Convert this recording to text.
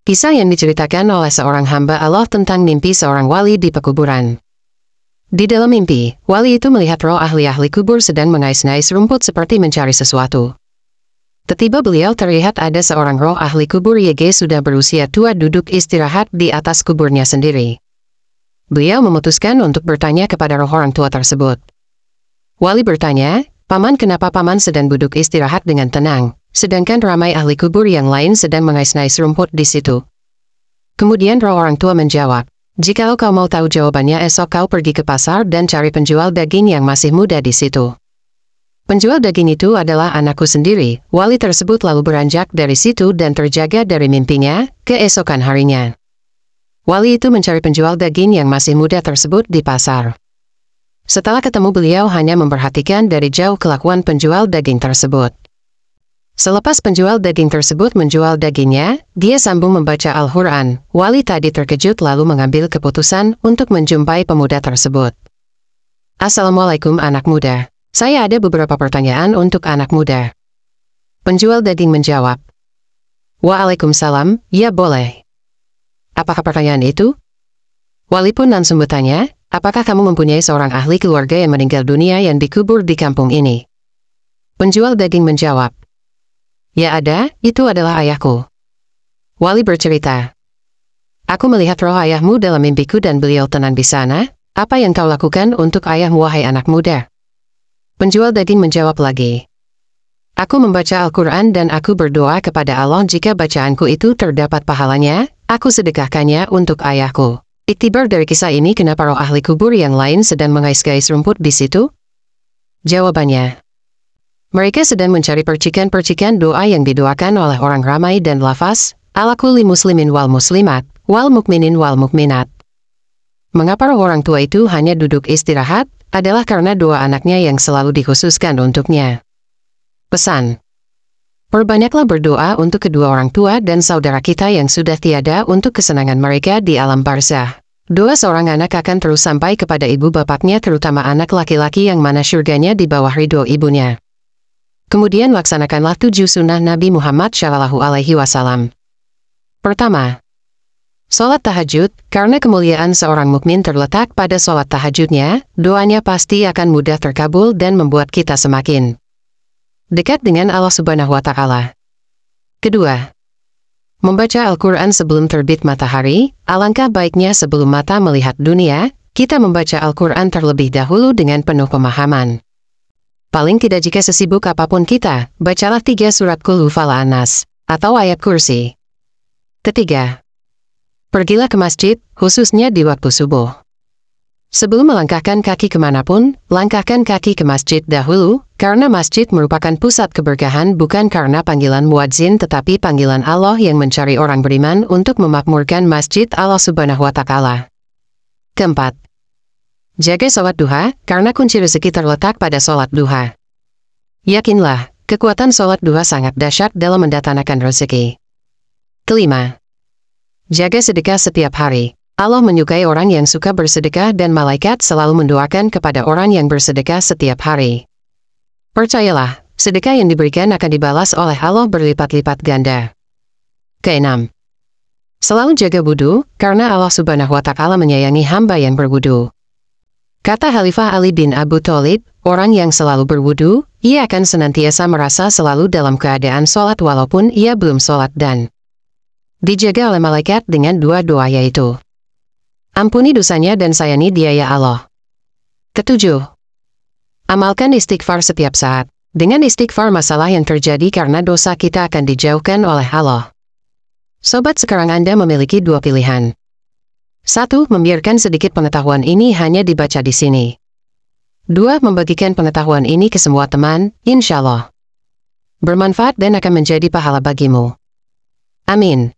Kisah yang diceritakan oleh seorang hamba Allah tentang mimpi seorang wali di pekuburan. Di dalam mimpi, wali itu melihat roh ahli-ahli kubur sedang mengais-ngais rumput seperti mencari sesuatu. Tiba-tiba beliau terlihat ada seorang roh ahli kubur YG sudah berusia tua duduk istirahat di atas kuburnya sendiri. Beliau memutuskan untuk bertanya kepada roh orang tua tersebut. Wali bertanya, "Paman, kenapa paman sedang duduk istirahat dengan tenang, sedangkan ramai ahli kubur yang lain sedang mengais-ngais rumput di situ?" Kemudian roh orang tua menjawab, "Jikalau kau mau tahu jawabannya, esok kau pergi ke pasar dan cari penjual daging yang masih muda di situ." Penjual daging itu adalah anakku sendiri. Wali tersebut lalu beranjak dari situ dan terjaga dari mimpinya. Keesokan harinya, wali itu mencari penjual daging yang masih muda tersebut di pasar. Setelah ketemu, beliau hanya memperhatikan dari jauh kelakuan penjual daging tersebut. Selepas penjual daging tersebut menjual dagingnya, dia sambung membaca Al-Quran. Wali tadi terkejut lalu mengambil keputusan untuk menjumpai pemuda tersebut. "Assalamualaikum anak muda. Saya ada beberapa pertanyaan untuk anak muda." Penjual daging menjawab, "Waalaikumsalam, ya boleh. Apakah pertanyaan itu?" Wali pun langsung bertanya, "Apakah kamu mempunyai seorang ahli keluarga yang meninggal dunia yang dikubur di kampung ini?" Penjual daging menjawab, "Ya ada, itu adalah ayahku." Wali bercerita, "Aku melihat roh ayahmu dalam mimpiku dan beliau tenang di sana. Apa yang kau lakukan untuk ayahmu, wahai anak muda?" Penjual daging menjawab lagi, "Aku membaca Al-Quran dan aku berdoa kepada Allah jika bacaanku itu terdapat pahalanya, aku sedekahkannya untuk ayahku." Iktibar dari kisah ini, kenapa roh ahli kubur yang lain sedang mengais-ngais rumput di situ? Jawabannya, mereka sedang mencari percikan-percikan doa yang didoakan oleh orang ramai dan lafaz, "Ala kulli muslimin wal muslimat, wal mukminin wal mukminat." Mengapa roh orang tua itu hanya duduk istirahat? Adalah karena doa anaknya yang selalu dikhususkan untuknya. Pesan: perbanyaklah berdoa untuk kedua orang tua dan saudara kita yang sudah tiada untuk kesenangan mereka di alam barzah. Doa seorang anak akan terus sampai kepada ibu bapaknya, terutama anak laki-laki yang mana syurganya di bawah ridho ibunya. Kemudian laksanakanlah 7 sunnah Nabi Muhammad SAW. Pertama, sholat tahajud. Karena kemuliaan seorang mukmin terletak pada sholat tahajudnya, doanya pasti akan mudah terkabul dan membuat kita semakin dekat dengan Allah Subhanahu wa Ta'ala. Kedua, membaca Al-Quran sebelum terbit matahari. Alangkah baiknya sebelum mata melihat dunia, kita membaca Al-Quran terlebih dahulu dengan penuh pemahaman. Paling tidak jika sesibuk apapun kita, bacalah 3 surat Qul Huwallahu Ahad atau ayat kursi. Ketiga, pergilah ke masjid, khususnya di waktu subuh. Sebelum melangkahkan kaki kemanapun, langkahkan kaki ke masjid dahulu, karena masjid merupakan pusat keberkahan bukan karena panggilan muadzin tetapi panggilan Allah yang mencari orang beriman untuk memakmurkan masjid Allah Subhanahu wa Ta'ala. Keempat, jaga sholat duha, karena kunci rezeki terletak pada sholat duha. Yakinlah, kekuatan sholat duha sangat dahsyat dalam mendatangkan rezeki. Kelima, jaga sedekah setiap hari. Allah menyukai orang yang suka bersedekah dan malaikat selalu mendoakan kepada orang yang bersedekah setiap hari. Percayalah, sedekah yang diberikan akan dibalas oleh Allah berlipat-lipat ganda. Keenam, selalu jaga wudu, karena Allah Subhanahu wa Ta'ala menyayangi hamba yang berwudu. Kata Khalifah Ali bin Abu Thalib, orang yang selalu berwudu, ia akan senantiasa merasa selalu dalam keadaan sholat walaupun ia belum sholat dan dijaga oleh malaikat dengan 2 doa, yaitu ampuni dosanya dan sayangi dia ya Allah. Ketujuh, amalkan istighfar setiap saat. Dengan istighfar masalah yang terjadi karena dosa kita akan dijauhkan oleh Allah. Sobat, sekarang Anda memiliki 2 pilihan. 1. Membiarkan sedikit pengetahuan ini hanya dibaca di sini. 2. Membagikan pengetahuan ini ke semua teman, insya Allah bermanfaat dan akan menjadi pahala bagimu. Amin.